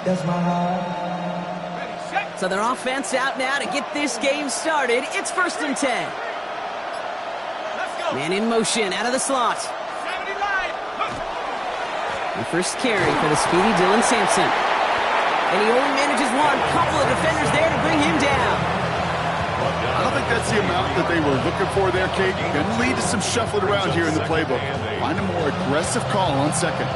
That's my heart. So their offense out now to get this game started. It's 1st and 10. Man in motion out of the slot. The first carry for the speedy Dylan Sampson. And he only manages one. Couple of defenders there to bring him down. I don't think that's the amount that they were looking for there, Kate. Going to lead to some shuffling around here in the playbook. Find a more aggressive call on second.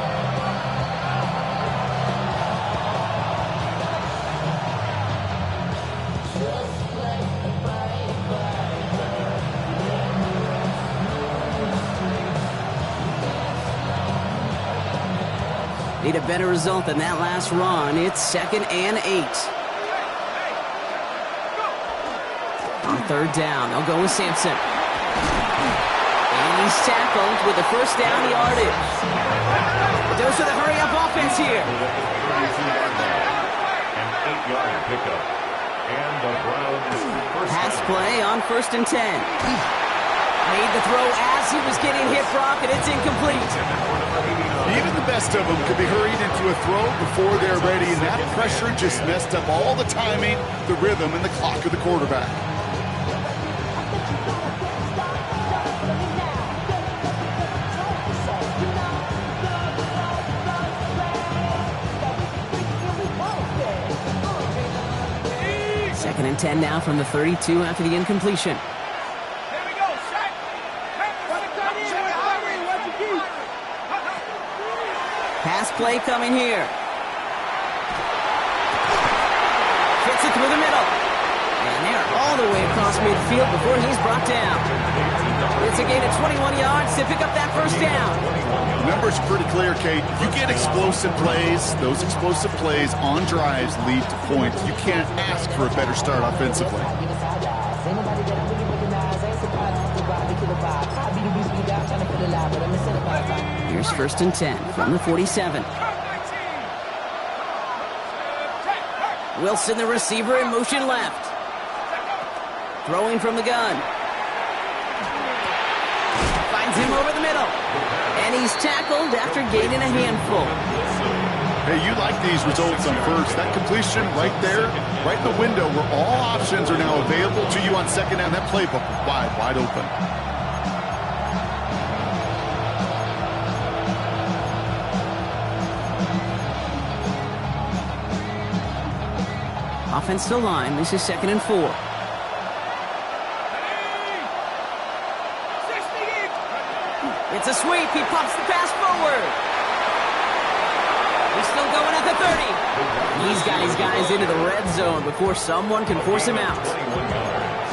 Need a better result than that last run. It's 2nd and 8. On 3rd down, they'll go with Sampson. And he's tackled with the first down yardage. It goes for the hurry-up offense here. Pass play on 1st and 10. Made the throw as he was getting hit, Brock, and it's incomplete. Even the best of them could be hurried into a throw before they're ready, and that pressure just messed up all the timing, the rhythm, and the clock of the quarterback. Second and 10 now from the 32 after the incompletion. Pass play coming here. Fits it through the middle. And they're all the way across midfield before he's brought down. It's a gain of 21 yards to pick up that first down. The number's pretty clear, Kate. If you get explosive plays, those explosive plays on drives lead to points. You can't ask for a better start offensively. Here's 1st and 10 from the 47. Wilson, the receiver, in motion left. Throwing from the gun. Finds him over the middle. And he's tackled after gaining a handful. Hey, you like these results on first. That completion right there, right in the window where all options are now available to you on second down. That playbook wide open. Offensive line, this is 2nd and 4. It's a sweep. He pops the pass forward. He's still going at the 30. He's got his guys into the red zone before someone can force him out.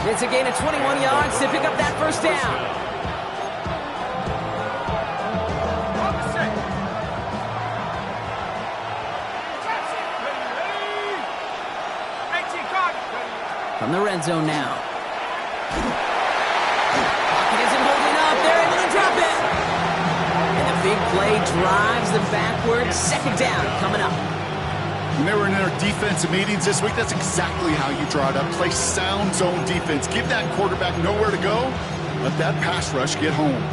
It's a gain of 21 yards to pick up that first down. From the red zone now. Pocket isn't holding up. They're able to drop it. And the big play drives them backwards. 2nd down coming up. When they were in their defensive meetings this week, that's exactly how you draw it up. Play sound zone defense. Give that quarterback nowhere to go. Let that pass rush get home.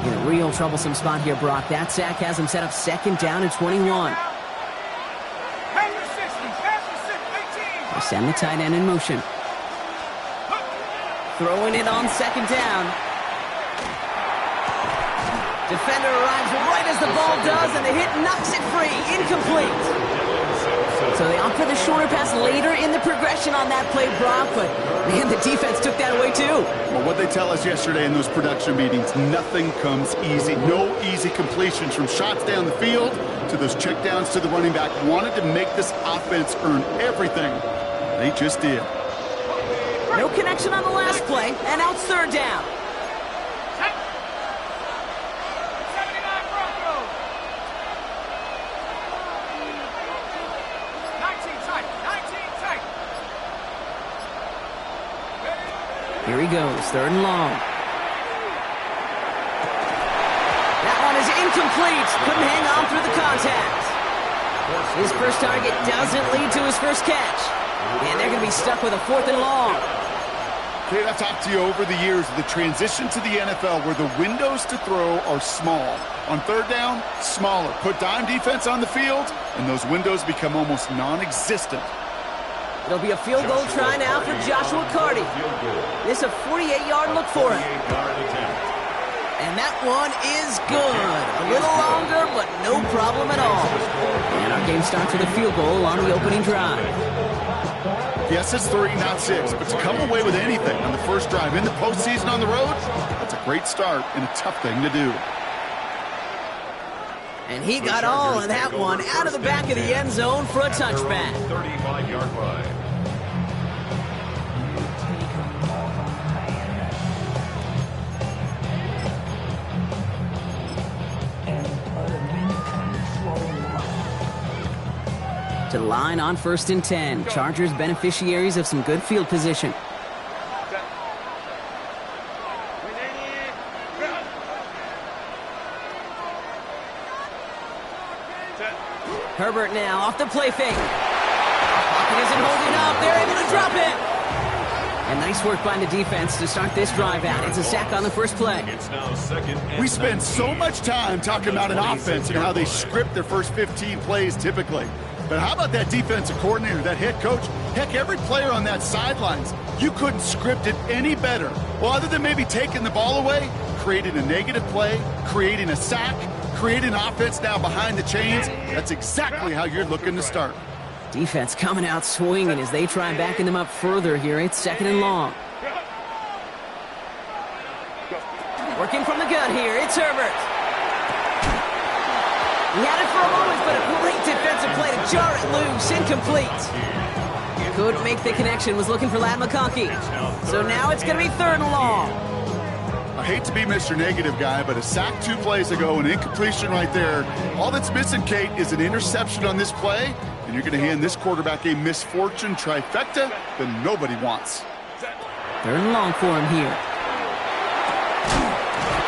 In a real troublesome spot here, Brock. That sack has him set up 2nd down and 21. They send the tight end in motion. Throwing it on 2nd down. Defender arrives right as the ball does, and the hit knocks it free. Incomplete. So they opt for the shorter pass later in the progression on that play, Brock, but man, the defense took that away too. Well, what they tell us yesterday in those production meetings, nothing comes easy. No easy completions from shots down the field to those checkdowns to the running back. Wanted to make this offense earn everything. They just did. No connection on the last play, and now it's 3rd down. Here he goes, 3rd and long. That one is incomplete. Couldn't hang on through the contact. His first target doesn't lead to his first catch. And they're going to be stuck with a 4th and long. Okay, I've talked to you over the years of the transition to the NFL where the windows to throw are small. On third down, smaller. Put dime defense on the field, and those windows become almost non-existent. It'll be a field goal try now for Joshua Carty. This is a 48-yard look for him. And that one is good. A little longer, but no problem at all. And our game starts with a field goal on the opening drive. Yes, it's 3, not 6, but to come away with anything on the first drive in the postseason on the road, that's a great start and a tough thing to do. And he got all of that one out of the back of the end zone for a touchback. 35-yard line. To the line on 1st and 10. Chargers beneficiaries of some good field position. Herbert now off the play fake. Pocket isn't holding up. They're able to drop it. And nice work by the defense to start this drive out. It's a sack on the first play. It's now second and We spend so much time talking about an offense and how they script their first 15 plays typically. But how about that defensive coordinator, that head coach? Heck, every player on that sidelines, you couldn't script it any better. Well, other than maybe taking the ball away, creating a negative play, creating a sack, creating an offense now behind the chains. That's exactly how you're looking to start. Defense coming out swinging as they try backing them up further here. It's 2nd and long. Working from the gun here. It's Herbert. He had it for a moment, but a great defensive play to jar it loose. Incomplete. Couldn't make the connection. Was looking for Lad McConkey. So now it's going to be 3rd and long. I hate to be Mr. Negative guy, but a sack 2 plays ago, an incompletion right there. All that's missing, Kate, is an interception on this play, and you're going to hand this quarterback a misfortune trifecta that nobody wants. 3rd and long for him here.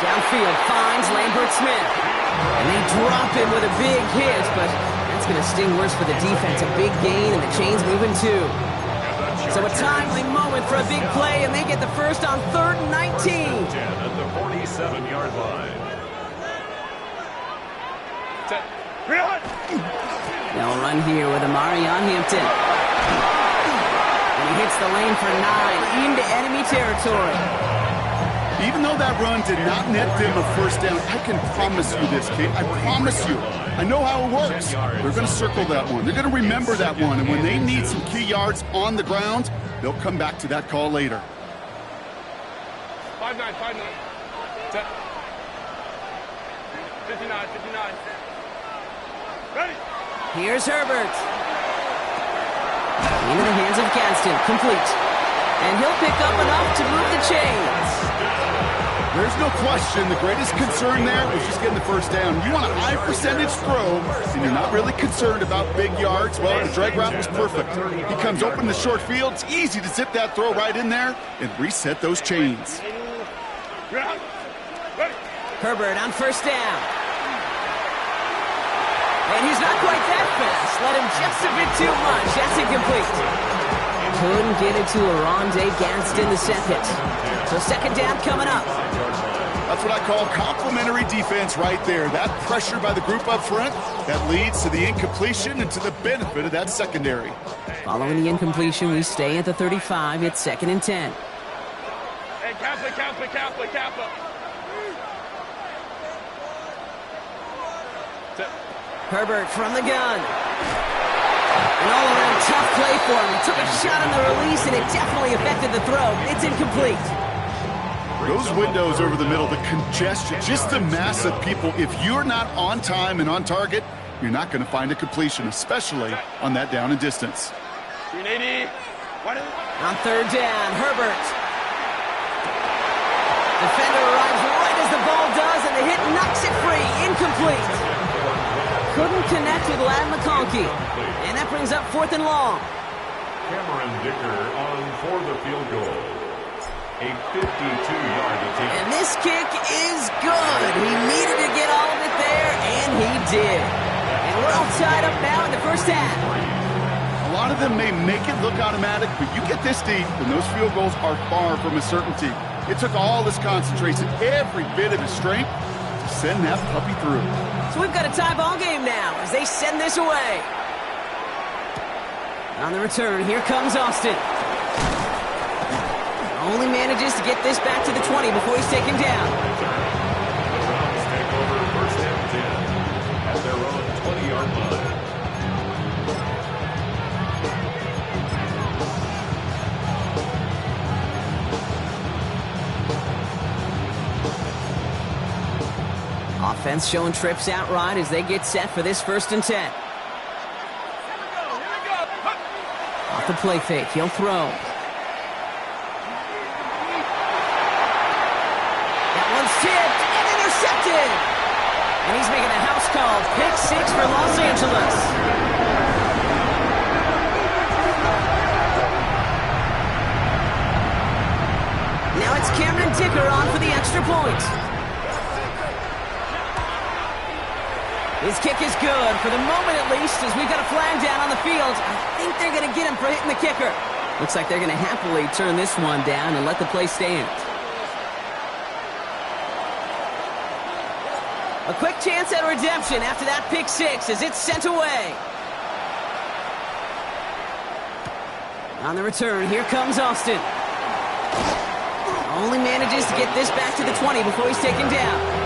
Downfield finds Lambert Smith. And they drop him with a big hit, but that's going to sting worse for the defense. A big gain, and the chain's moving too. So a timely moment for a big play, and they get the first on 3rd and 19. at the 47-yard line. They'll run here with Amari on Hampton. And he hits the lane for 9 into enemy territory. Even though that run did not net them a first down, I can promise you this, Kate. I promise you. I know how it works. They're going to circle that one. They're going to remember that one. And when they need some key yards on the ground, they'll come back to that call later. 5-9, 5-9. 59, 59. Ready? Here's Herbert. Into the hands of Gadsden. Complete. And he'll pick up enough to move the chains. There's no question the greatest concern there was just getting the first down. You want a high percentage throw, and you're not really concerned about big yards. Well, the drag route was perfect. He comes open in the short field. It's easy to zip that throw right in there and reset those chains. Herbert on 1st down. And he's not quite that fast. Let him just a bit too much. That's incomplete. Couldn't get it to Aronde Gadsden, the set hit. So 2nd down coming up. That's what I call complimentary defense right there. That pressure by the group up front, that leads to the incompletion and to the benefit of that secondary. Following the incompletion, we stay at the 35. It's 2nd and 10. Hey, Kappa. Herbert from the gun. An all-around tough play for him. He took a shot on the release, and it definitely affected the throw. It's incomplete. Those windows over the middle, the congestion, just the mass of people. If you're not on time and on target, you're not going to find a completion, especially on that down and distance. 380. On 3rd down, Herbert. Defender arrives right as the ball does, and the hit knocks it free. Incomplete. Couldn't connect with Lad McConkey. And that brings up 4th and long. Cameron Dicker on for the field goal. A 52-yard attempt. And this kick is good. He needed to get all of it there, and he did. And we're all tied up now in the first half. A lot of them may make it look automatic, but you get this deep, and those field goals are far from a certainty. It took all his concentration, every bit of his strength, to send that puppy through. So we've got a tie ball game now as they send this away. On the return, here comes Austin. Only manages to get this back to the 20 before he's taken down. The Browns take over first and 10 at their own 20-yard line. Offense showing trips out right as they get set for this first and 10. Off the play fake, he'll throw. That one's tipped and intercepted. And he's making a house call. Pick 6 for Los Angeles. Now it's Cameron Dicker on for the extra point. His kick is good, for the moment at least, as we've got a flag down on the field. I think they're going to get him for hitting the kicker. Looks like they're going to happily turn this one down and let the play stand. A quick chance at redemption after that pick 6 as it's sent away. On the return, here comes Austin. Only manages to get this back to the 20 before he's taken down.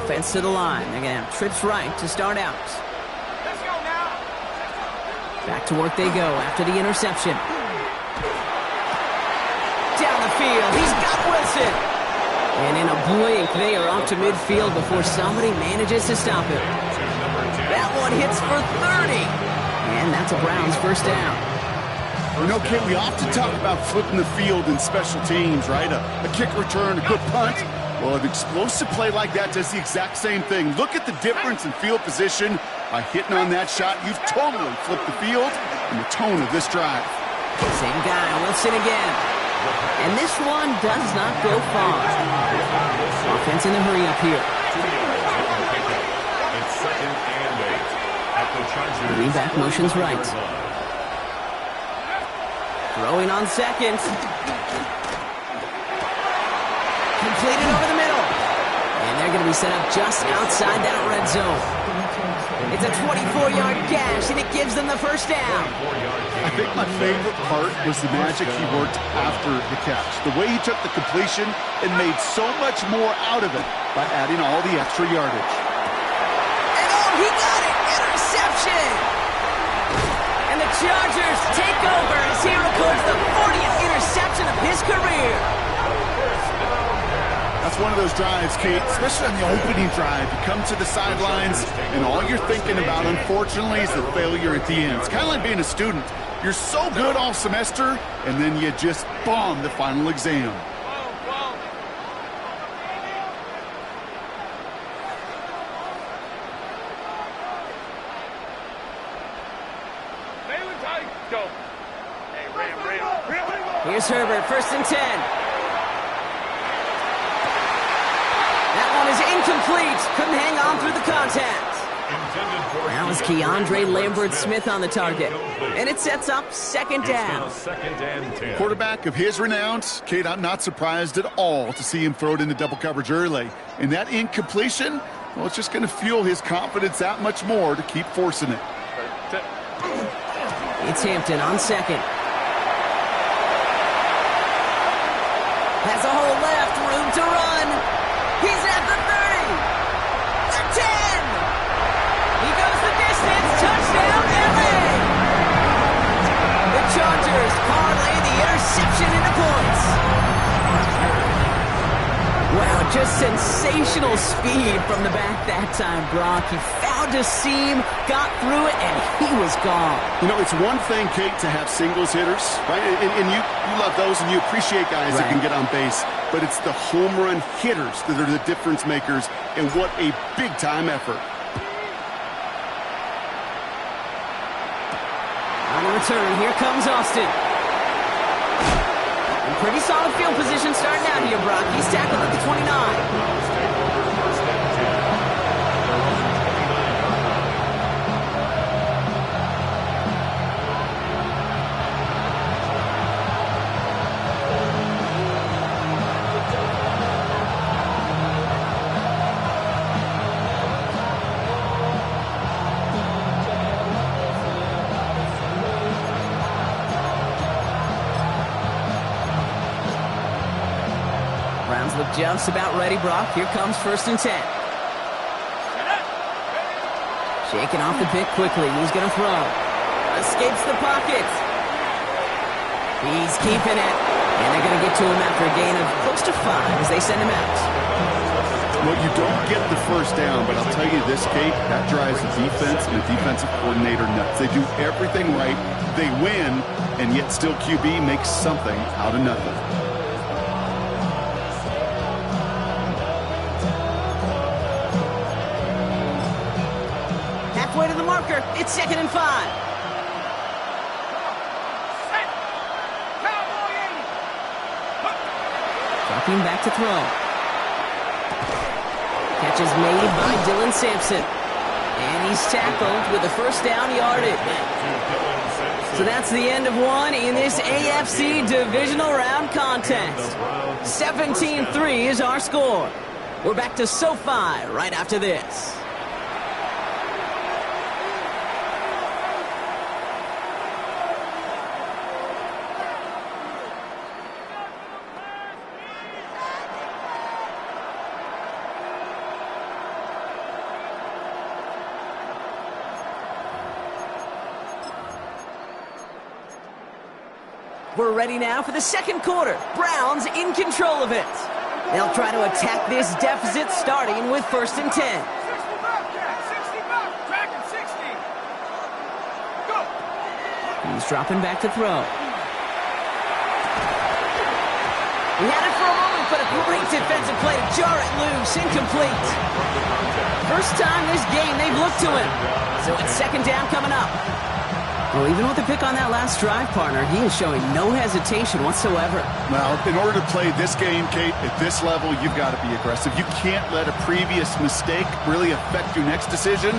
Offense to the line. They're going to have trips right to start out. Let's go now. Back to work they go after the interception. Down the field. He's got Wilson. And in a blink, they are off to midfield before somebody manages to stop him. That one hits for 30. And that's a Browns first down. You know, Kate, we often talk about flipping the field in special teams, right? A kick return, a good punt. Well, an explosive play like that does the exact same thing. Look at the difference in field position. By hitting on that shot, you've totally flipped the field and the tone of this drive. Same guy, Wilson again. And this one does not go far. Offense in the hurry up here. It's second and 8 at the Chargers. Lean back motion's right. Throwing on second. Completed over the middle. And they're going to be set up just outside that red zone. It's a 24-yard gash, and it gives them the first down. I think my favorite part was the magic he worked after the catch. The way he took the completion and made so much more out of it by adding all the extra yardage. And oh, he got it! Interception! And the Chargers take over as he records the 40th interception of his career. That's one of those drives, Kate, especially on the opening drive. You come to the sidelines, and all you're thinking about, unfortunately, is the failure at the end. It's kind of like being a student. You're so good all semester, and then you just bomb the final exam. Go. Hey, Ram. Here's Herbert, first and 10. That one is incomplete. Couldn't hang on through the contact. That was Keandre Lambert-Smith on the target. And it sets up second down. Second and 10. Quarterback of his renown, Kate, I'm not surprised at all to see him throw it into double coverage early. And that incompletion, well, it's just going to fuel his confidence that much more to keep forcing it. It's Hampton on second. Has a hole left, room to run. He's at the 30, the 10. He goes the distance, touchdown, LA. The Chargers parlay the interception into points. Wow, Just sensational speed from the back that time, Brock. He found a seam, got through it, and he was gone. You know, it's one thing, Kate, to have singles hitters, right? And you love those, and you appreciate guys that can get on base. But it's the home run hitters that are the difference makers, and what a big-time effort. On the return, here comes Austin. In pretty solid field position starting out here, Brock. He's tackled at the 29. Browns take over first and 10. Their own 29-yard line. Browns look just about ready, Brock. Here comes first and 10. Shaking off the pick quickly. He's going to throw. Escapes the pocket. He's keeping it. And they're going to get to him after a gain of close to 5 as they send him out. Well, you don't get the first down, but I'll tell you this, Kate, that drives the defense and the defensive coordinator nuts. They do everything right. They win, and yet still QB makes something out of nothing. Halfway to the marker. It's 2nd and 5. Dropping back to throw. Catch is made by Dylan Sampson. And he's tackled with a first down yardage. So that's the end of one in this AFC divisional round contest. 17-3 is our score. We're back to SoFi right after this. We're ready now for the second quarter. Browns in control of it. They'll try to attack this deficit starting with first and 10. 60 back, Jack. 60 back. Dragon 60. Go. He's dropping back to throw. He had it for a moment, but a great defensive play to jar it loose. Incomplete. First time this game they've looked to him. So it's second down coming up. Well, even with the pick on that last drive, partner, he is showing no hesitation whatsoever. Well, in order to play this game, Kate, at this level, you've got to be aggressive. You can't let a previous mistake really affect your next decision.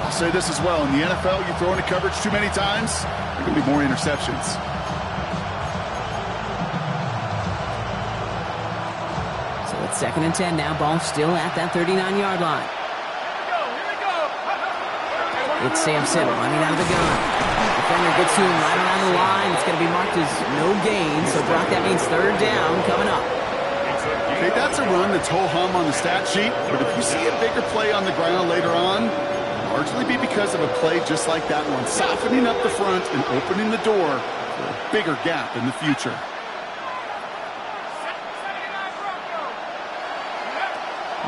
I'll say this as well. In the NFL, you throw into coverage too many times, there are going to be more interceptions. So it's 2nd and 10 now. Ball still at that 39-yard line. It's Sampson running out of the gun. Defender gets to him right around the line. It's going to be marked as no gain. So, Brock, that means third down coming up. Okay, that's a run that's ho-hum on the stat sheet. But if you see a bigger play on the ground later on, it'll largely be because of a play just like that one, softening up the front and opening the door for a bigger gap in the future.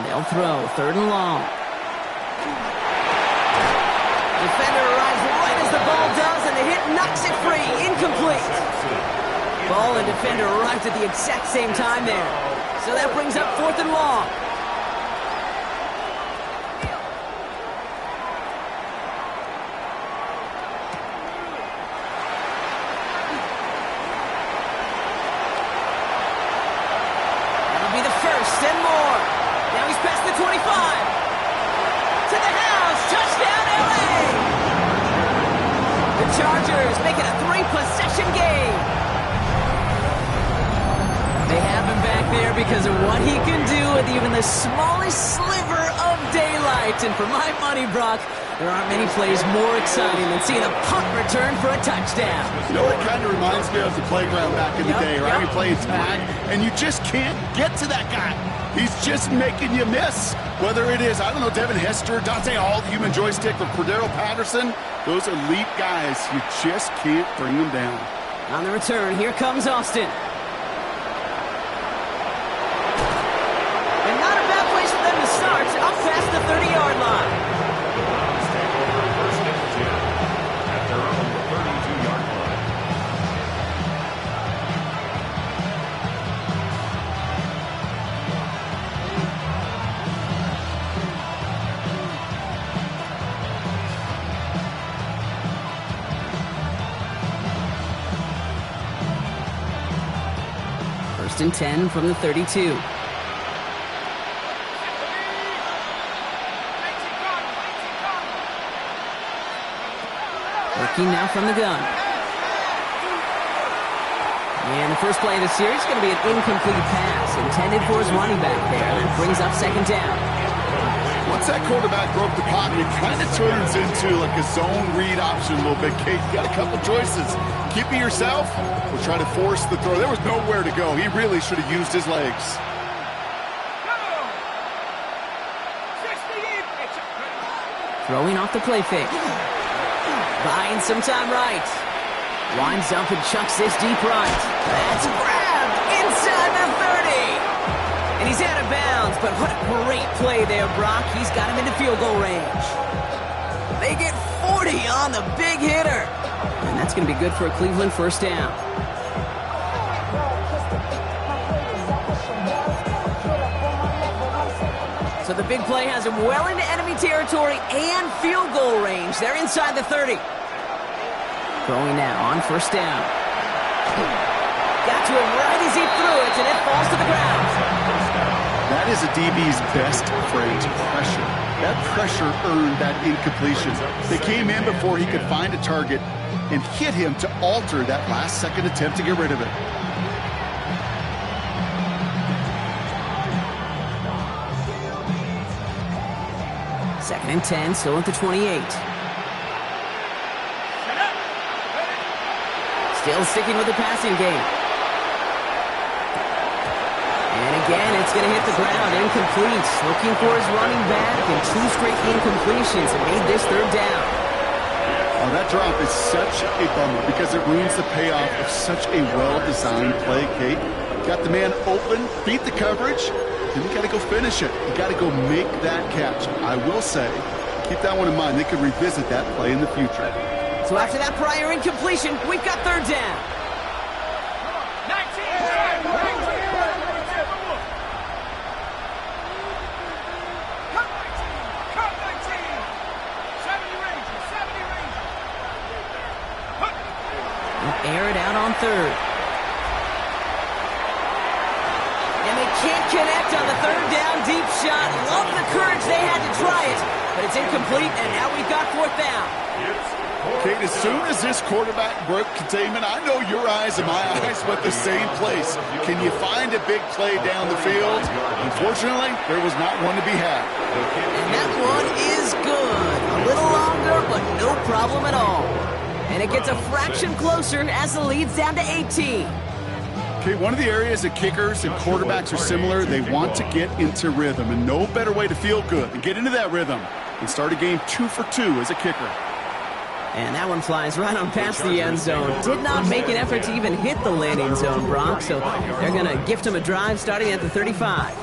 They'll throw. Third and long. Defender arrives right as the ball does, and the hit knocks it free. Incomplete. Ball and defender arrived at the exact same time there. So that brings up 4th and long. That'll be the first and more. Now he's past the 25. To the house. Touchdown, LA. The Chargers make it a 3-possession game. They have him back there because of what he can do with even the smallest sliver of daylight. And for my money, Brock, there aren't many plays more exciting than seeing a punt return for a touchdown. You know, it kind of reminds me of the playground back in the day, right? You're playing tag, and you just can't get to that guy. He's just making you miss. Whether it is, I don't know, Devin Hester, Dante Hall, the human joystick, or Cordero Patterson, those elite guys, you just can't bring them down. On the return, here comes Austin. And 30-yard line. Browns take over 1st and 10 at their own 32-yard line. First and 10 from the 32. Working now from the gun. And the first play of the series is going to be an incomplete pass intended for his running back there. That brings up 2nd down. Once that quarterback broke the pocket, it kind of turns into like a zone read option a little bit, Kate. You got a couple choices. Keep it yourself or try to force the throw. There was nowhere to go. He really should have used his legs. Throwing off the play fake. Buying some time right. Winds up and chucks this deep right. That's grabbed inside the 30. And he's out of bounds, but what a great play there, Brock. He's got him into field goal range. They get 40 on the big hitter. And that's going to be good for a Cleveland 1st down. So the big play has him well into enemy territory and field goal range. They're inside the 30. Throwing now on 1st down. Got to him right as he threw it, and it falls to the ground. That is a DB's best phrase, pressure. That pressure earned that incompletion. They came in before he could find a target and hit him to alter that last-second attempt to get rid of it. Second and 10, still at the 28. Still sticking with the passing game. And again, it's going to hit the ground, incomplete. Looking for his running back, and 2 straight incompletions have made this 3rd down. Oh, that drop is such a bummer because it ruins the payoff of such a well-designed play, Kate. Got the man open, beat the coverage, then you got to go finish it. You got to go make that catch. I will say, keep that one in mind. They could revisit that play in the future. So after that prior incompletion, we've got 3rd down. 19. Air it out on 3rd. And they can't connect on the 3rd down deep shot. Love the courage they had to try it, but it's incomplete, and now we've got 4th down. Kate, as soon as this quarterback broke containment, I know your eyes and my eyes went the same place. Can you find a big play down the field? Unfortunately, there was not one to be had. And that one is good. A little longer, but no problem at all. And it gets a fraction closer as the lead's down to 18. Okay, one of the areas that kickers and quarterbacks are similar, they want to get into rhythm, and no better way to feel good than get into that rhythm and start a game 2 for 2 as a kicker. And that one flies right on past the end zone. Did not make an effort to even hit the landing zone, Brock, so they're going to gift him a drive starting at the 35.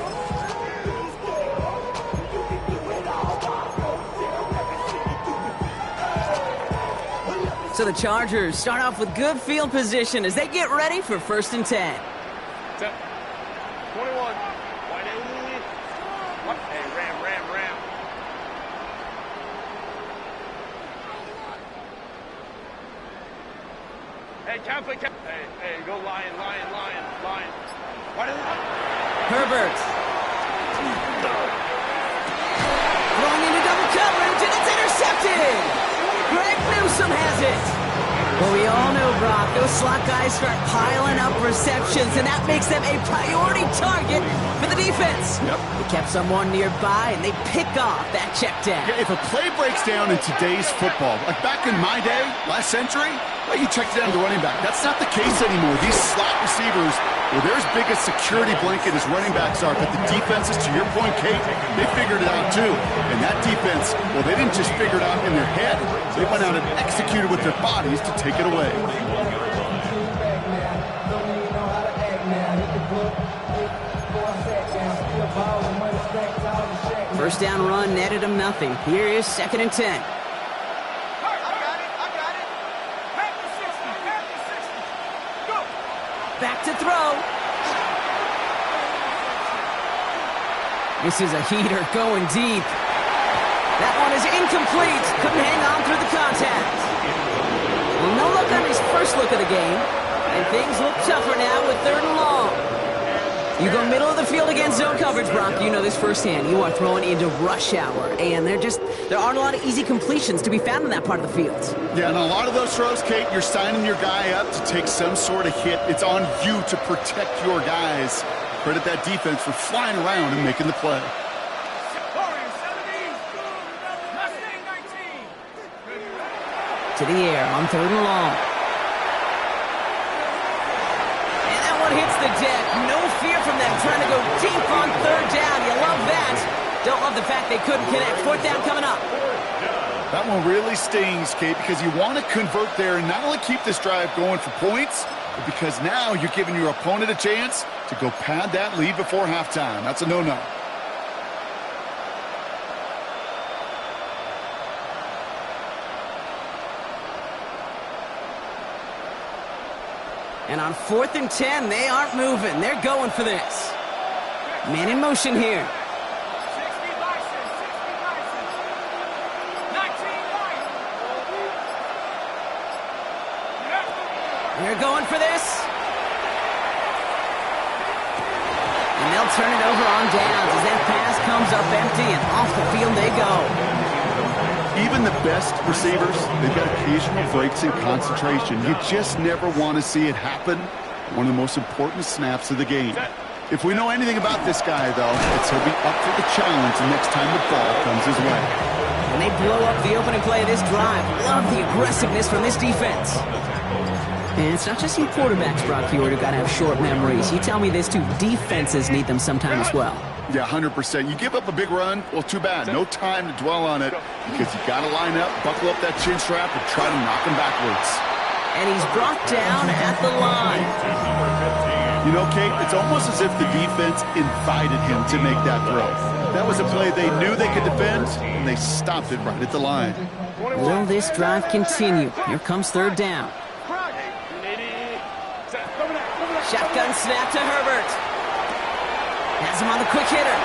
So the Chargers start off with good field position as they get ready for 1st and 10. 21. Hey, ram. Hey, Catholic. Hey, go lion. Herbert. Throwing into double coverage, and it's intercepted. Greg Newsome has it. Well, we all know, Brock, those slot guys start piling up receptions, and that makes them a priority target for the defense. Yep. They kept someone nearby, and they pick off that check down. Yeah, if a play breaks down in today's football, like back in my day, last century, well, you check down the running back. That's not the case anymore. These slot receivers, well, they're as big a security blanket as running backs are, but the defenses, to your point, Kate, they figured it out too. And that defense, well, they didn't just figure it out in their head. They went out and executed with their bodies to take it away. First down run netted him nothing. Here is 2nd and 10. I got it. Back to 60. Go. Back to throw. This is a heater going deep. That one is incomplete. Couldn't hang on through the contact. Well, no luck on his first look of the game. And things look tougher now with 3rd and long. You go middle of the field against zone coverage, Brock. You know this firsthand. You are throwing into rush hour, and there aren't a lot of easy completions to be found in that part of the field. Yeah, and a lot of those throws, Kate, you're signing your guy up to take some sort of hit. It's on you to protect your guys. Credit that defense for flying around and making the play. To the air on 3rd and long. Hits the deck. No fear from them trying to go deep on 3rd down. You love that. Don't love the fact they couldn't connect. 4th down coming up. That one really stings, Kate, because you want to convert there and not only keep this drive going for points, but because now you're giving your opponent a chance to go pad that lead before halftime. That's a no-no. And on 4th and 10, they aren't moving. They're going for this. Man in motion here. 60 license. 19 license. They're going for this. And they'll turn it over on downs as that pass comes up empty and off the field they go. Even the best receivers, they've got occasional breaks in concentration. You just never want to see it happen. One of the most important snaps of the game. If we know anything about this guy, though, it's he'll be up for the challenge the next time the ball comes his way. And they blow up the opening play of this drive. Love the aggressiveness from this defense. And it's not just you quarterbacks, Brock Hewitt, who got to have short memories. You tell me this too. Defenses need them sometime as well. Yeah, 100%. You give up a big run, well, too bad. No time to dwell on it because you got to line up, buckle up that chin strap, and try to knock him backwards. And he's brought down at the line. You know, Kate, it's almost as if the defense invited him to make that throw. That was a play they knew they could defend, and they stopped it right at the line. Will this drive continue? Here comes 3rd down. Shotgun snap to Herbert. Has him on the quick hitter.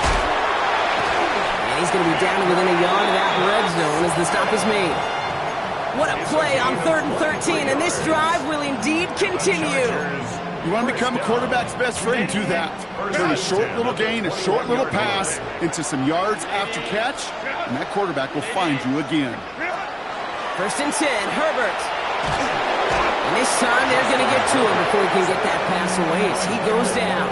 And he's going to be down within a yard of that red zone as the stop is made. What a play on 3rd and 13, and this drive will indeed continue. You want to become a quarterback's best friend, do that. Turn a short little gain, a short little pass into some yards after catch, and that quarterback will find you again. 1st and 10, Herbert. And this time they're going to get to him before he can get that pass away as he goes down.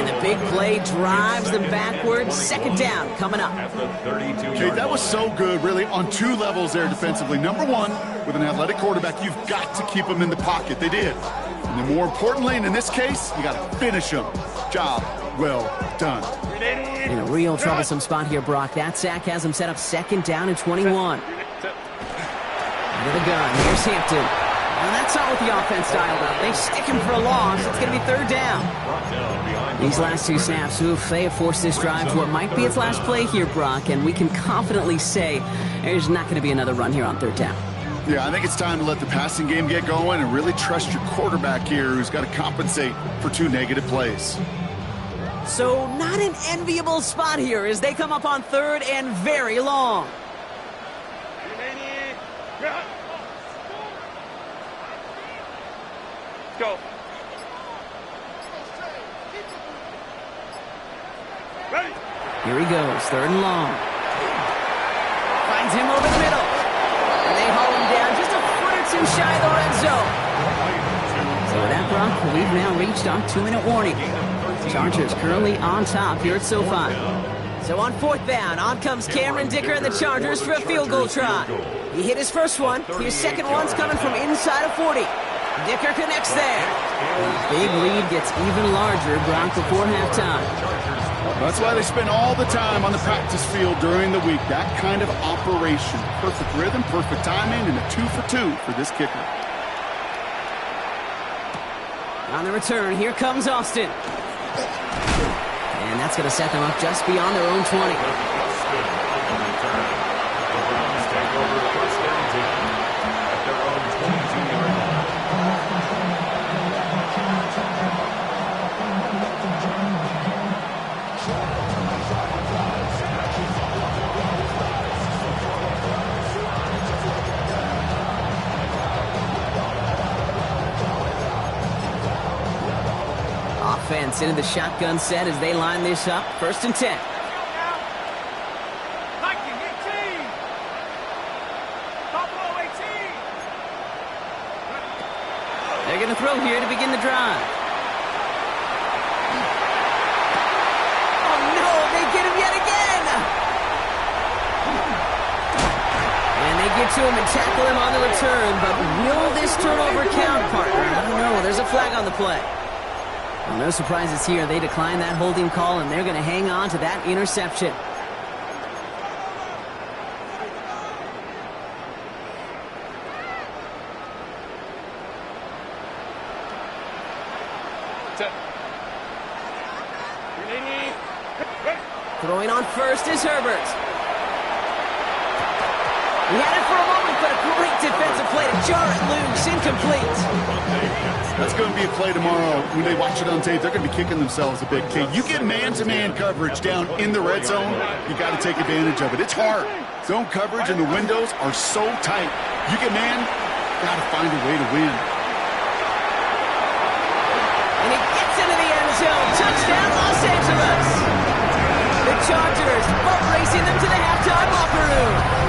And the big play drives them backwards. 2nd down coming up. Okay, that was so good, really, on 2 levels there defensively. Number 1, with an athletic quarterback, you've got to keep him in the pocket. They did. And then more importantly, and in this case, you got to finish him. Job well done. In a real troublesome spot here, Brock. That sack has him set up 2nd down and 21. Under the gun, here's Hampton. And that's not what the offense dialed up. They stick him for a loss. It's going to be 3rd down. These last 2 snaps, oof, they have forced this drive to what might be its last play here, Brock, and we can confidently say there's not going to be another run here on 3rd down. Yeah, I think it's time to let the passing game get going and really trust your quarterback here who's got to compensate for 2 negative plays. So not an enviable spot here as they come up on 3rd and very long. Go. Ready. Here he goes, 3rd and long. Finds him over the middle. And they haul him down just a foot or 2 shy of the red zone. So with that, Brock, we've now reached our 2-minute warning. Chargers currently on top here at SoFi. So on 4th down, on comes Cameron Dicker and the Chargers for a field goal try. He hit his first one. His second one's coming from inside of 40. Dicker connects there. The big lead gets even larger, Brock, before halftime. That's why they spend all the time on the practice field during the week. That kind of operation. Perfect rhythm, perfect timing, and a 2 for 2 for this kicker. On the return, here comes Austin. And And that's going to set them up just beyond their own 20. Justin on the return. The Browns take over first and 10 at their own 22-yard line. Offense into the shotgun set as they line this up. First and 10. Viking 18. Buffalo 18. They're going to throw here to begin the drive. Oh no, they get him yet again! And they get to him and tackle him on the return, but will this turnover count, partner? I don't know. There's a flag on the play. Well, no surprises here. They decline that holding call, and they're going to hang on to that interception. Throwing on first is Herbert. He had it for a moment, but a great defensive play to jar it loose. Incomplete. That's going to be a play tomorrow. When they watch it on tape, they're going to be kicking themselves a bit. Okay, you get man-to-man coverage down in the red zone, you got to take advantage of it. It's hard. Zone coverage and the windows are so tight. You get man, got to find a way to win. And he gets into the end zone. Touchdown, Los Angeles. The Chargers boat racing them to the halftime locker room.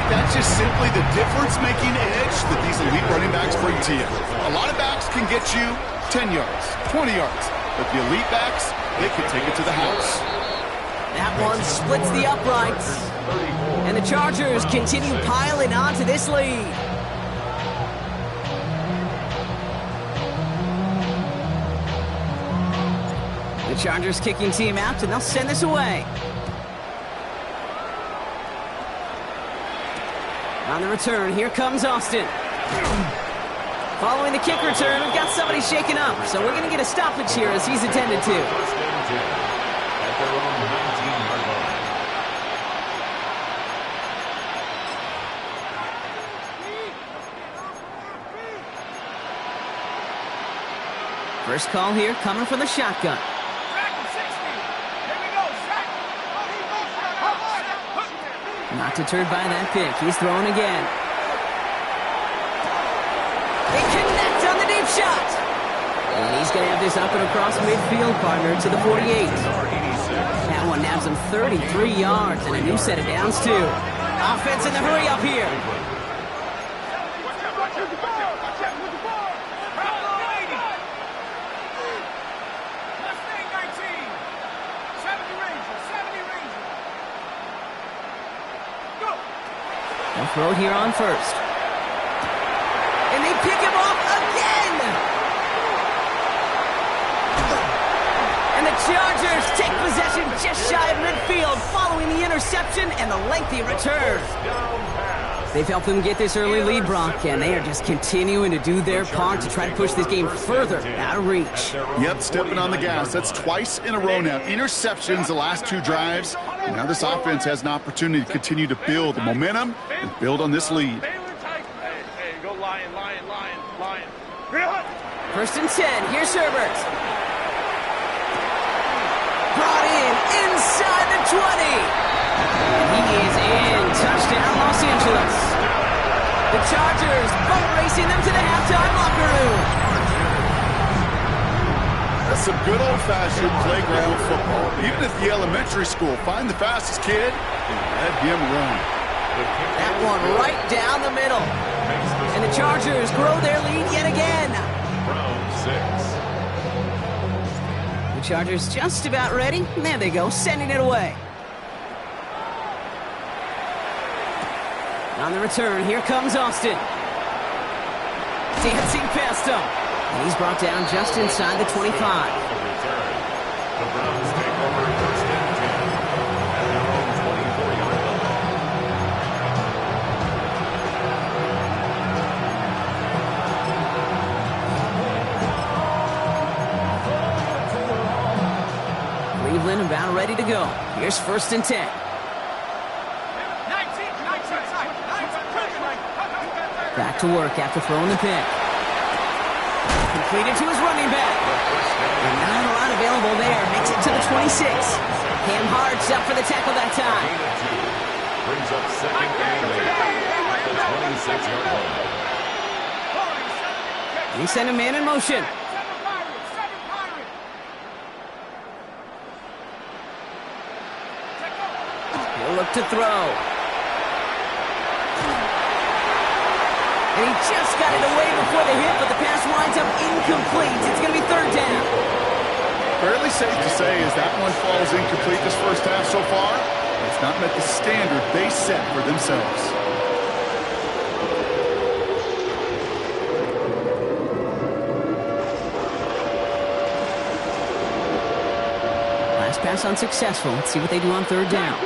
That's just simply the difference-making edge that these elite running backs bring to you. A lot of backs can get you 10 yards, 20 yards, but the elite backs, they can take it to the house. That one splits the uprights. And the Chargers continue piling onto this lead. The Chargers kicking team out, and they'll send this away. On the return, here comes Austin. Following the kick return, we've got somebody shaken up, so we're going to get a stoppage here as he's attended to. First and 10 at their own 19-yard line. First call here coming from the shotgun. Not deterred by that pick. He's throwing again. They connect on the deep shot. And he's going to have this up and across midfield, partner, to the 48. That one nabs him 33 yards and a new set of downs, too. Offense in the hurry up here. They'll throw here on first. And they pick him off again! And the Chargers take possession just shy of midfield following the interception and the lengthy return. They've helped them get this early lead, Brock, and they are just continuing to do their part to try to push this game further out of reach. Yep, stepping on the gas. That's twice in a row now. Interceptions the last two drives. And now this offense has an opportunity to continue to build the momentum and build on this lead. Hey, go Lion. First and 10, here's Herbert. Brought in inside the 20. He is in. Touchdown, Los Angeles. The Chargers boat racing them to the halftime locker room. That's some good old-fashioned playground football. Even at the elementary school, find the fastest kid and let him run. That one right down the middle. And the Chargers grow their lead yet again. Round 6. The Chargers just about ready. There they go, sending it away. On the return, here comes Austin. Dancing past him. And he's brought down just inside the 25. The Browns take over first and 10 at their own 24-yard line. now ready to go. Here's 1st and 10. 19 side. Back to work after throwing the pick. Completed to his running back. And not a lot available there. Makes it to the 26. Cam Hart's up for the tackle that time. Brings up 2nd and 8 at the 26-yard line. He sent a man in motion. He'll look to throw. And he just got it away before the hit, but the pass winds up incomplete. It's going to be 3rd down. Fairly safe to say as that one falls incomplete this first half so far. It's not met the standard they set for themselves. Last pass unsuccessful. Let's see what they do on 3rd down.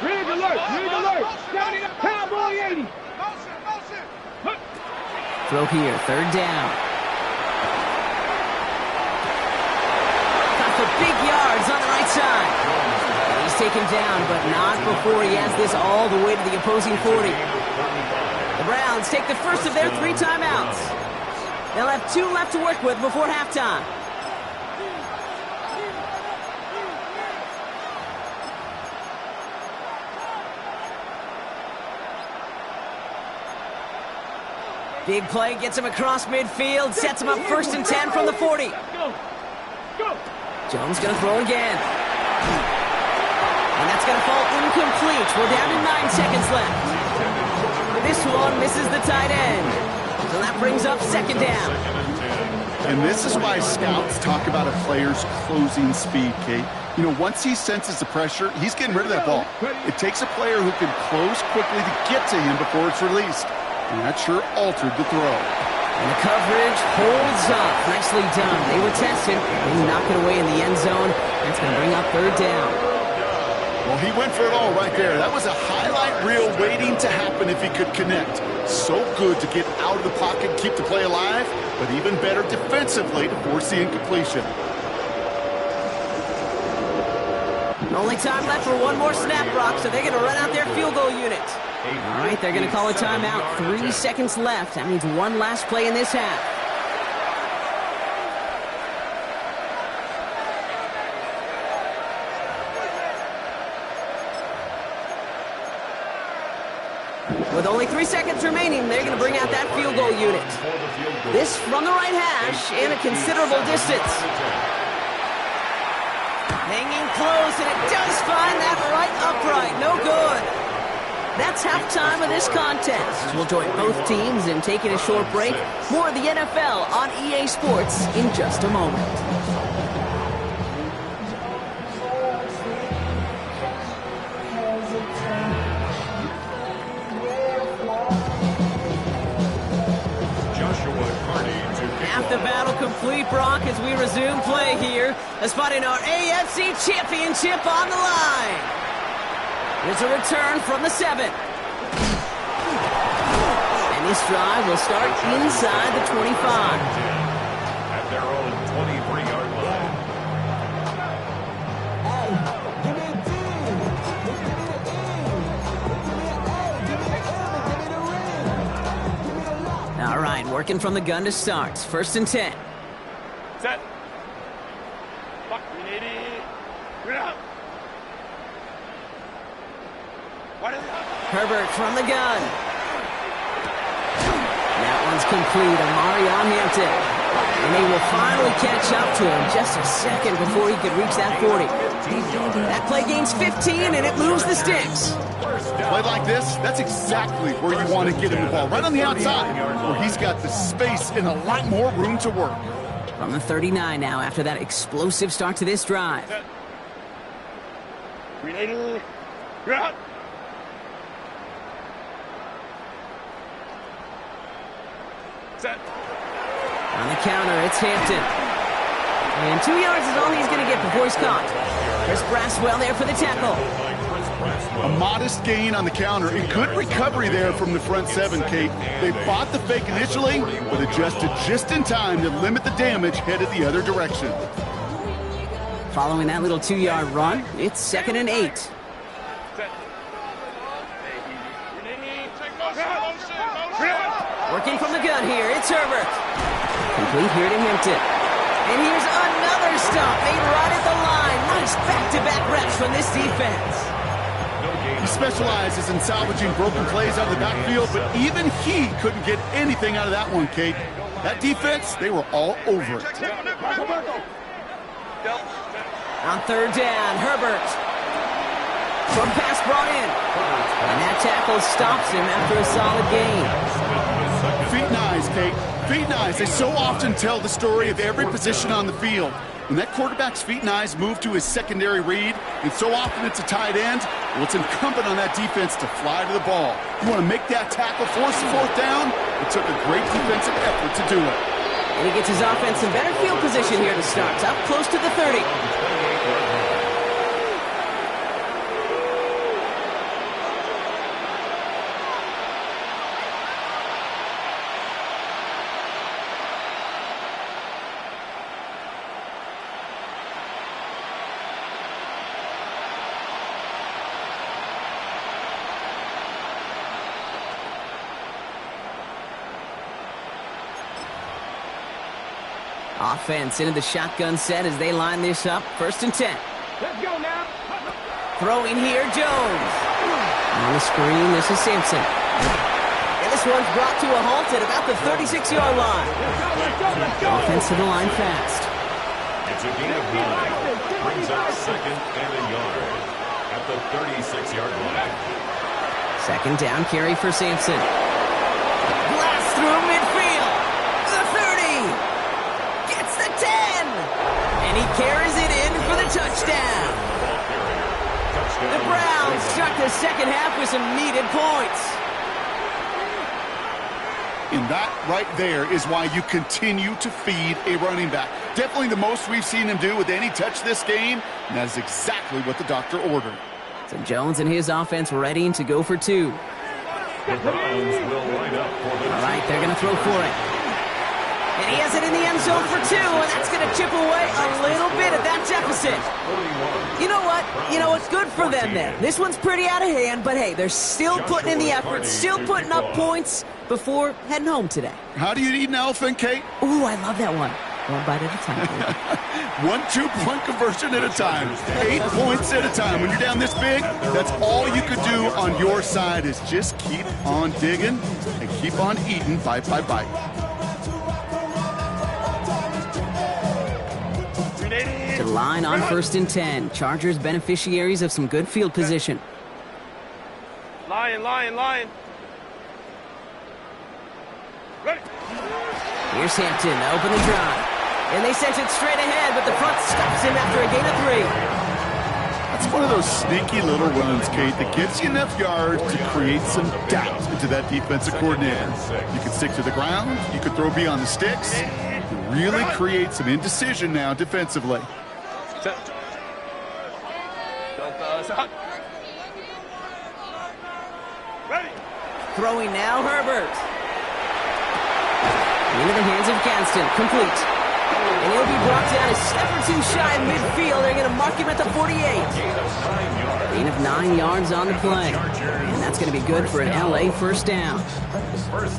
Rig alert. Down Cowboy 80. Throw here, 3rd down. Got the big yards on the right side. He's taken down, but not before he has this all the way to the opposing 40. The Browns take the first of their 3 timeouts. They'll have 2 left to work with before halftime. Big play gets him across midfield, sets him up 1st and 10 from the 40. Jones going to throw again. And that's going to fall incomplete. We're down to 9 seconds left. This one misses the tight end. So that brings up 2nd down. And this is why scouts talk about a player's closing speed, Kate. You know, once he senses the pressure, he's getting rid of that ball. It takes a player who can close quickly to get to him before it's released. And that sure altered the throw. And the coverage holds up. Nicely done. They were tested. They knock it away in the end zone. That's going to bring up 3rd down. Well, he went for it all right there. That was a highlight reel waiting to happen if he could connect. So good to get out of the pocket, keep the play alive, but even better defensively to force the incompletion. Only time left for one more snap, Brock, so they're going to run out their field goal unit. All right, they're going to call a timeout. 3 seconds left. That means one last play in this half. With only 3 seconds remaining, they're going to bring out that field goal unit. This from the right hash and a considerable distance. Hanging close, and it does find that right upright. No good. That's halftime of this contest. We'll join both teams in taking a short break. More of the NFL on EA Sports in just a moment. Half the battle complete, Brock, as we resume play here. A spot in our AFC Championship on the line. Here's a return from the 7. And this drive will start inside the 25. At their own 23-yard line. All right, working from the gun to start. 1st and 10. Set. Fuck, we need it. Get up. Herbert from the gun. That one's complete. Amari on Hampton. And they will finally catch up to him just a second before he could reach that 40. That play gains 15, and it moves the sticks. Play like this, that's exactly where you want to get him the ball. Right on the outside, where he's got the space and a lot more room to work. From the 39 now after that explosive start to this drive. You're out. Set. On the counter, it's Hampton. And 2 yards is all he's going to get before he's caught. Chris Braswell there for the tackle. A modest gain on the counter and good recovery there from the front seven, Kate. They fought the fake initially, but adjusted just in time to limit the damage headed the other direction. Following that little 2-yard run, it's 2nd and 8. Working from the gun here, it's Herbert. Complete here to Hampton. And here's another stop made right at the line. Nice back-to-back reps from this defense. He specializes in salvaging broken plays out of the backfield, but even he couldn't get anything out of that one, Kate. That defense, they were all over it. On 3rd down, Herbert. Short pass brought in. And that tackle stops him after a solid gain. Feet and eyes, Kate. Feet and eyes. They so often tell the story of every position on the field. When that quarterback's feet and eyes move to his secondary read, and so often it's a tight end, well, it's incumbent on that defense to fly to the ball. You want to make that tackle, force the 4th down? It took a great defensive effort to do it. And he gets his offense in better field position here to start. Up close to the 30. Offense into the shotgun set as they line this up. 1st and 10. Let's go now. Throwing here, Jones. On the screen, this is Sampson. And this one's brought to a halt at about the 36-yard line. Let's go. Offense to the line fast. It's a gain of 9. Brings up 2nd and a yard at the 36-yard line. 2nd down carry for Sampson. Blast through midfield. The 30. Gets the 10. And he carries it in for the touchdown. The Browns start the 2nd half with some needed points. And that right there is why you continue to feed a running back. Definitely the most we've seen him do with any touch this game, and that is exactly what the doctor ordered. So Jones and his offense ready to go for 2. The Browns will line up for the All right, they're going to throw for it. And he has it in the end zone for 2, and that's going to chip away a little bit at that deficit. You know what? Good for them then. This one's pretty out of hand, but hey, they're still putting in the effort, still putting up points before heading home today. How do you eat an elephant, Kate? Ooh, I love that one. One bite at a time. 1 2-point conversion at a time. 8 points at a time. When you're down this big, that's all you could do on your side is just keep on digging and keep on eating bite by bite. To the line on 1st and 10. Chargers beneficiaries of some good field position. Lion. Ready. Here's Hampton to open the drive. And they sent it straight ahead, but the front stops him after a gain of 3. That's one of those sneaky little runs, Kate, that gets you enough yards to create some doubt into that defensive coordinator. You can stick to the ground. You could throw beyond the sticks. You really create some indecision now defensively. Ready. Throwing now, Herbert. Into the hands of Gadsden. Complete. And he'll be brought down a step or 2 shy of midfield. They're going to mark him at the 48. Gain of 9 yards on the play. And that's going to be good for an LA 1st down.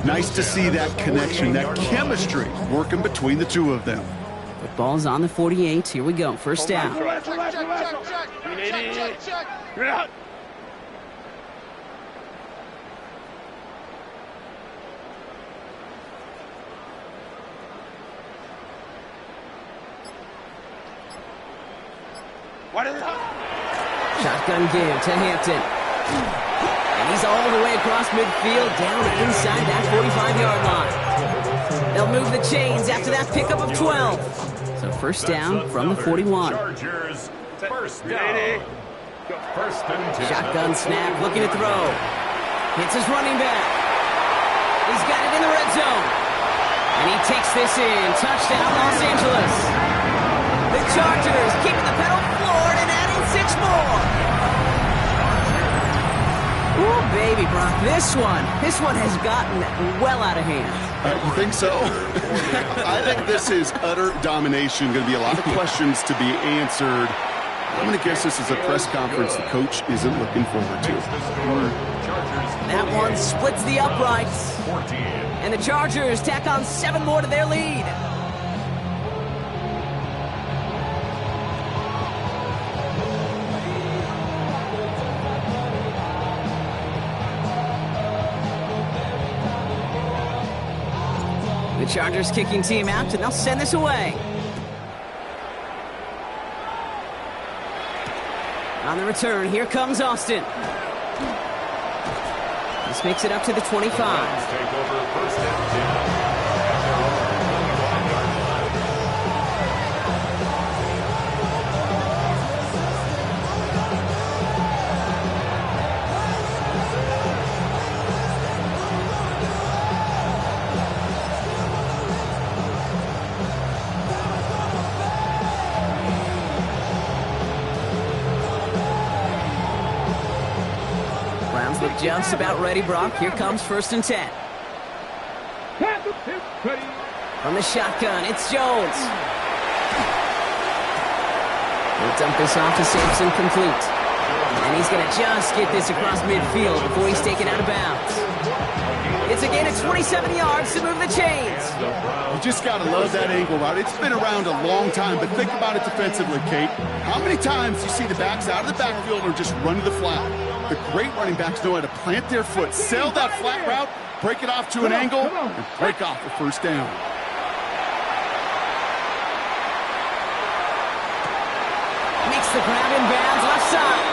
Nice to see that connection, that chemistry working between the two of them. Football's on the 48. Here we go. 1st down. Check. Shotgun give to Hampton. And he's all the way across midfield, down inside that 45-yard line. They'll move the chains after that pickup of 12. So 1st down from the 41. Chargers, 1st down. 1st and 10. Shotgun snap, looking to throw. Hits his running back. He's got it in the red zone. And he takes this in. Touchdown, Los Angeles. The Chargers keeping the pedal floored and adding 6 more. Brock, this one has gotten well out of hand. You think so? I think this is utter domination. Going to be a lot of questions to be answered. I'm going to guess this is a press conference the coach isn't looking forward to. That one splits the uprights. And the Chargers tack on 7 more to their lead. The Chargers kicking team out, and they'll send this away. On the return, here comes Austin. This makes it up to the 25. Take over first and 10. At their own 25-yard line. Browns look just about ready, Brock. Here comes first and 10. From the shotgun, it's Jones. He'll dump this off to Sampson, complete. And he's going to just get this across midfield before he's taken out of bounds. It's a gain of 27 yards to move the chains. You just got to love that angle route. It's been around a long time, but think about it defensively, Kate. How many times you see the backs out of the backfield or just run to the flat? The great running backs know how to plant their foot, sail that flat route, break it off to an angle, and break off a first down. Makes the grab in bounds, left side.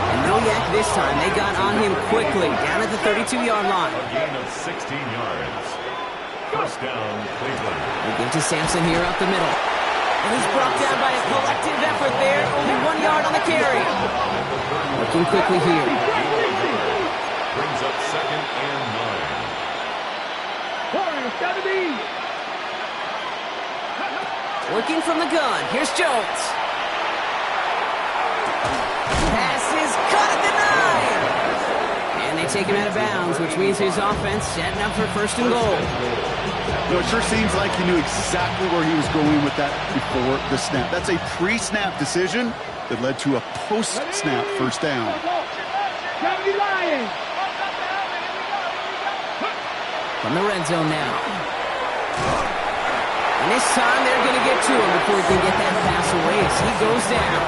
And no yak this time. They got on him quickly, down at the 32-yard line. A gain of 16 yards. First down, Cleveland. They give to Sampson here up the middle. And he's brought down by a collective effort there. Only 1 yard on the carry. Working quickly here. Brings up second and 9. Working from the gun. Here's Jones. Pass is caught at the 9. And they take him out of bounds, which means his offense setting up for first and goal. You know, it sure seems like he knew exactly where he was going with that before the snap. That's a pre-snap decision that led to a post-snap first down. From the red zone now. And this time they're going to get to him before he can get that pass away as he goes down.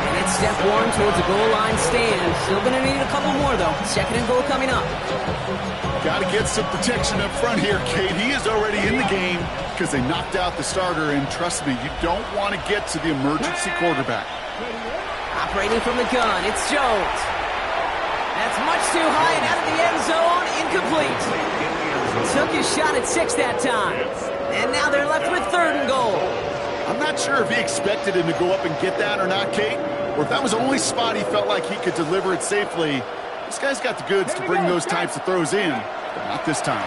And it's step 1 towards the goal line stand. Still going to need a couple more, though. Second and goal coming up. Got to get some protection up front here, Kate. He is already in the game because they knocked out the starter. And trust me, you don't want to get to the emergency quarterback. Operating from the gun, it's Jones. That's much too high and out of the end zone. Incomplete. Took his shot at 6 that time. And now they're left with third and goal. I'm not sure if he expected him to go up and get that or not, Kate, or if that was the only spot he felt like he could deliver it safely. This guy's got the goods to bring those types of throws in, but not this time.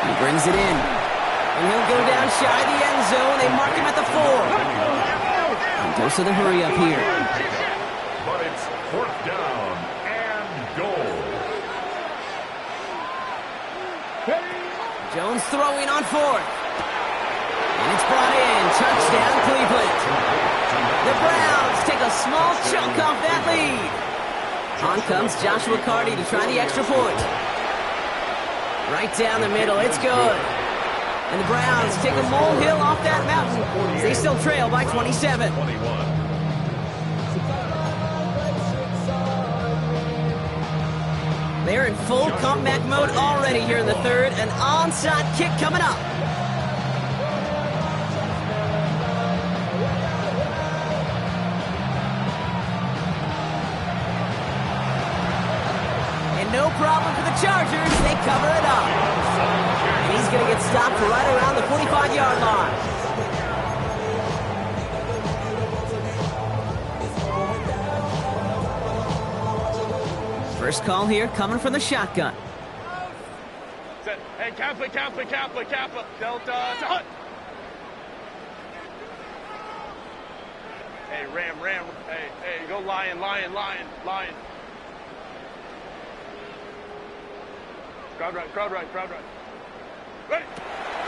He brings it in. And he'll go down shy of the end zone. They mark him at the 4. And goes to the hurry up here. But it's fourth down and goal. Jones throwing on 4th. And it's brought in. Touchdown, Cleveland. The Browns take a small chunk off that lead. On comes Joshua Carty to try the extra point. Right down the middle. It's good. And the Browns take a molehill off that mountain. They still trail by 27. 21. They're in full comeback mode already here in the third. An onside kick coming up. And no problem for the Chargers. They cover it up. And he's going to get stopped right around the 45-yard line. First call here coming from the shotgun. Hey, Kappa. Delta. Hey, Ram. Hey, go Lion. Crowd right, crowd right, crowd right. Ready.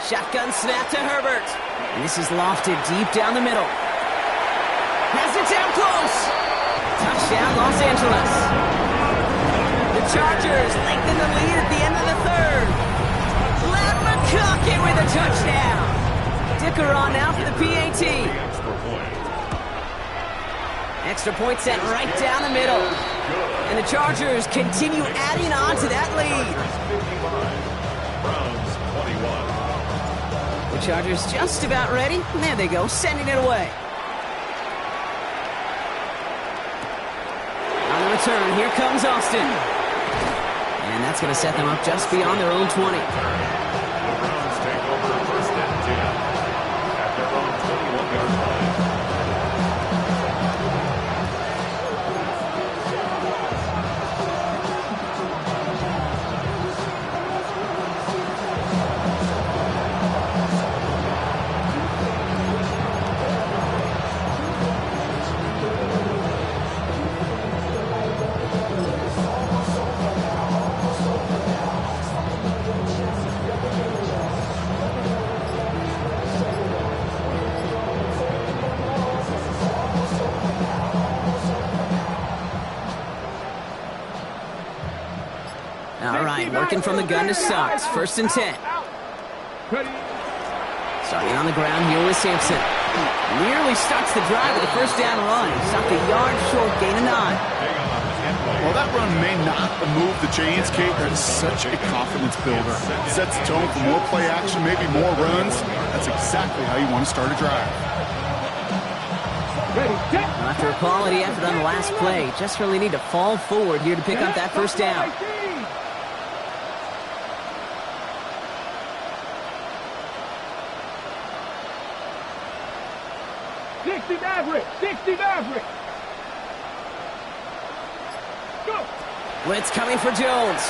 Shotgun snap to Herbert. And this is lofted deep down the middle. Has it down close. Touchdown, Los Angeles. The Chargers lengthen the lead at the end of the third. Len McConkey with a touchdown. Dicker on now for the PAT. Extra point set right down the middle. And the Chargers continue adding on to that lead. The Chargers just about ready. And there they go, sending it away. On the return, here comes Austin. And that's going to set them up just beyond their own 20. The Browns take over first and 10 at their own 21-yard line. All right, working from the gun to start. First and 10. Starting on the ground here with Sampson. Nearly starts the drive with a first down run. Stopped a yard short, gain of 9. Well, that run may not move the chains, Kate. That is such a confidence builder. Sets the tone for more play action, maybe more runs. That's exactly how you want to start a drive. After a quality effort on the last play, just really need to fall forward here to pick up that first down. 60 Maverick! 60 Maverick! Go! Blitz coming for Jones.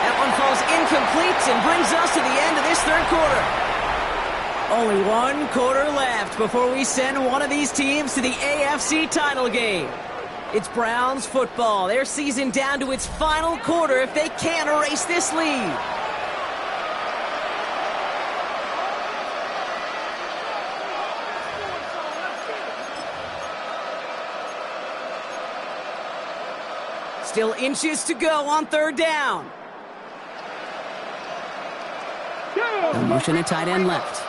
That one falls incomplete and brings us to the end of this third quarter. Only one quarter left before we send one of these teams to the AFC title game. It's Browns football. Their season down to its final quarter if they can't erase this lead. Still inches to go on third down. The motion at tight end left.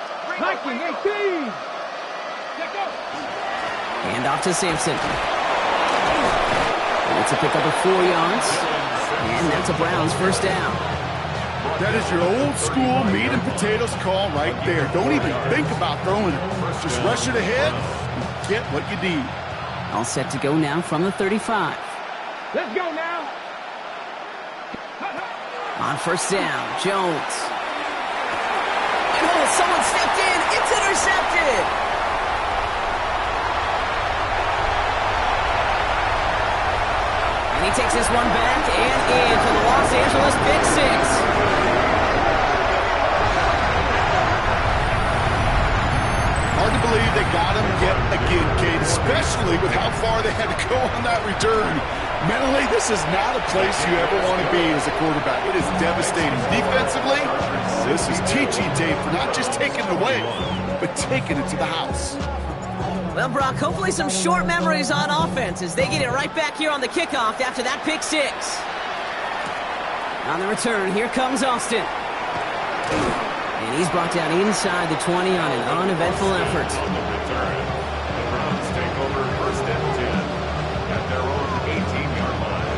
Hand off to Sampson. It's a pickup of 4 yards. And that's a Browns first down. That is your old school meat and potatoes call right there. Don't even think about throwing it. Just rush it ahead and get what you need. All set to go now from the 35. Let's go now. On first down, Jones. Oh, someone stepped in. It's intercepted. And he takes this one back and in for the Los Angeles pick six. Hard to believe they got him yet again, Kate, especially with how far they had to go on that return. Mentally, this is not a place you ever want to be as a quarterback. It is devastating. Defensively, this is teaching tape for not just taking it away, but taking it to the house. Well, Brock, hopefully some short memories on offense as they get it right back here on the kickoff after that pick six. On the return, here comes Austin. And he's brought down inside the 20 on an uneventful effort. The Browns take over first and 10 at their own 18-yard line.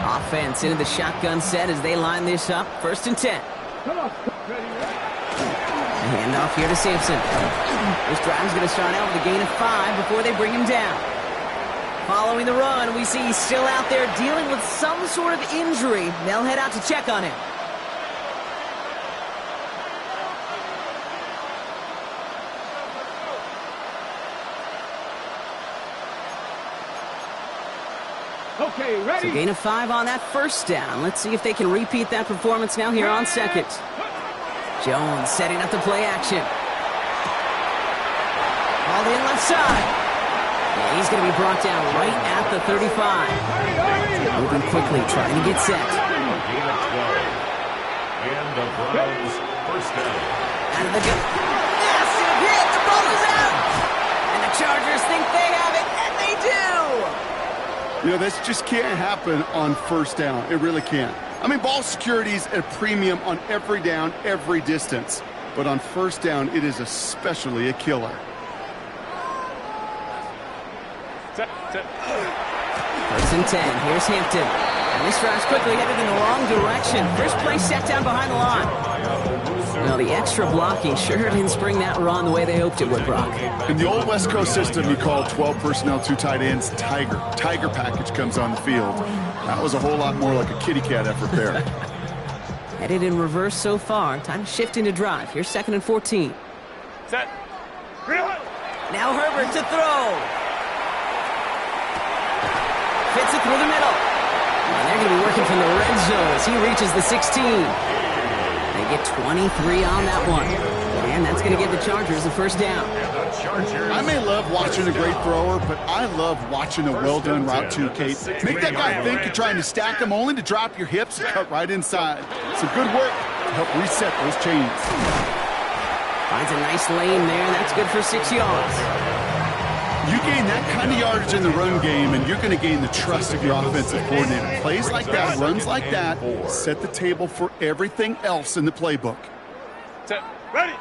Offense into the shotgun set as they line this up. First and 10. Come on. A handoff here to Sampson. This drive's going to start out with a gain of 5 before they bring him down. Following the run, we see he's still out there dealing with some sort of injury. They'll head out to check on him. Okay, ready? So gain of 5 on that first down. Let's see if they can repeat that performance now here on second. Jones setting up the play action. Called in left side. Yeah, he's going to be brought down right at the 35. Moving quickly, trying to get set. Gain of 12. And the Browns first down. Out of the gun. Massive hit. The ball is out. And the Chargers think they have it, and they do. You know, this just can't happen on first down. It really can't. I mean, ball security is at a premium on every down, every distance. But on first down, it is especially a killer. First and 10. Here's Hampton. And this drive's quickly headed in the wrong direction. First play set down behind the line. Well, the extra blocking sure didn't spring that run the way they hoped it would, Brock. In the old West Coast system, you call 12 personnel, 2 tight ends, Tiger. Tiger package comes on the field. That was a whole lot more like a kitty cat effort there. Headed in reverse so far. Time to shift into drive. Here's second and 14. Set. Now Herbert to throw. Fits it through the middle. And they're going to be working from the red zone as he reaches the 16. They get 23 on that one. And that's going to give the Chargers the first down. I may love watching a great thrower, but I love watching a well-done route too, Kate. Make that guy think you're trying to stack him only to drop your hips and cut right inside. Some good work to help reset those chains. Finds a nice lane there, and that's good for 6 yards. You gain that kind of yardage in the run game, and you're going to gain the trust of your offensive coordinator. Plays like that, runs like that, set the table for everything else in the playbook. Set. Ready.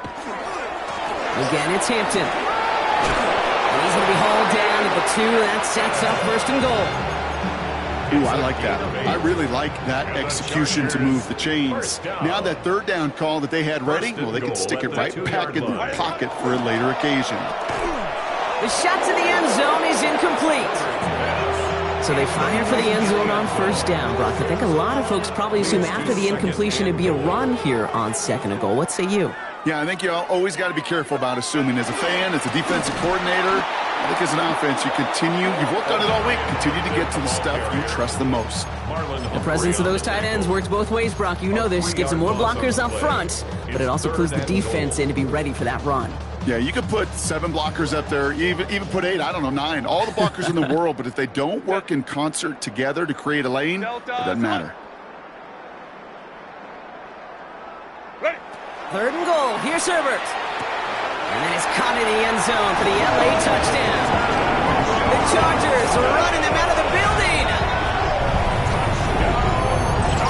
Again, it's Hampton. And he's going to be hauled down at the 2. That sets up first and goal. Ooh, I like that. I really like that execution to move the chains. Now that third down call that they had ready, well, they can stick it right back in their pocket for a later occasion. The shot to the end zone is incomplete. So they fire for the end zone on first down, Brock. I think a lot of folks probably assume after the incompletion it'd be a run here on second and goal. What say you? Yeah, I think you always got to be careful about assuming. As a fan, as a defensive coordinator, I think as an offense, you've worked on it all week, continue to get to the stuff you trust the most. The presence of those tight ends works both ways, Brock. You know this. Gives them more blockers up front, but it also clues the defense in to be ready for that run. Yeah, you could put 7 blockers up there, even put 8, I don't know, 9. All the blockers in the world, but if they don't work in concert together to create a lane, it doesn't matter. Ready. Third and goal. Here's Herbert. And then it's caught in the end zone for the LA touchdown. The Chargers are running them out of the building.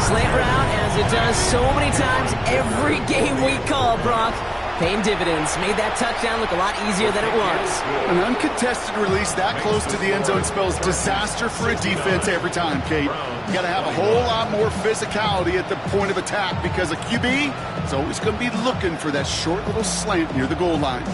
Slant route, as it does so many times every game we call, Brock. Paying dividends. Made that touchdown look a lot easier than it was. An uncontested release that close to the end zone spells disaster for a defense every time, Kate. You got to have a whole lot more physicality at the point of attack because a QB is always going to be looking for that short little slant near the goal line.